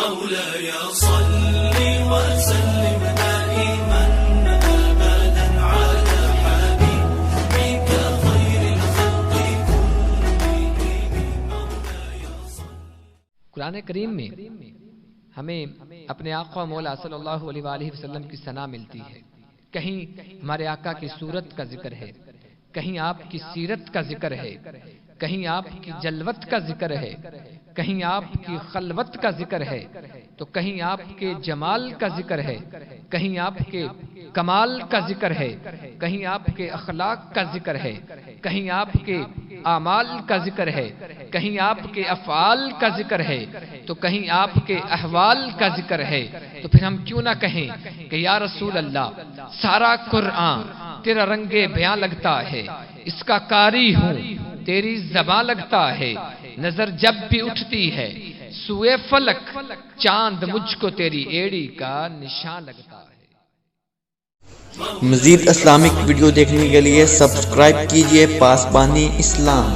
مولاي صل وسلم دائما أبدا على حبيبك خير الخلق كلهم مولاي صل. قرآن کریم میں ہمیں اپنے آقا مولا صلی اللہ علیہ وآلہ وسلم کی ثنا ملتی ہے. کہیں ہمارے آقا کی صورت کا ذکر ہے، کہیں آپ کی سیرت کا ذکر ہے، کہیں آپ کی جلوت کا ذکر ہے، کہیں آپ کی خلوت کا ذکر ہے، تو کہیں آپ کے جمال کا ذکر ہے، کہیں آپ کے کمال کا ذکر ہے، کہیں آپ کے اخلاق کا ذکر ہے، کہیں آپ کے اعمال کا ذکر ہے، کہیں آپ کے افعال کا ذکر ہے، تو کہیں آپ کے احوال کا ذکر ہے. تو پھر ہم کیوں نہ کہیں کہ یا رسول اللہ سارا قرآن تیرا رنگ بیاں لگتا ہے، اس کا قاری ہوں تیری زباں لگتا ہے، نظر جب بھی اٹھتی ہے سوئے فلک چاند مجھ کو تیری ایڑی کا نشان لگتا ہے. مزید اسلامک ویڈیو دیکھنے کے لیے سبسکرائب کیجئے پاسبانی اسلام.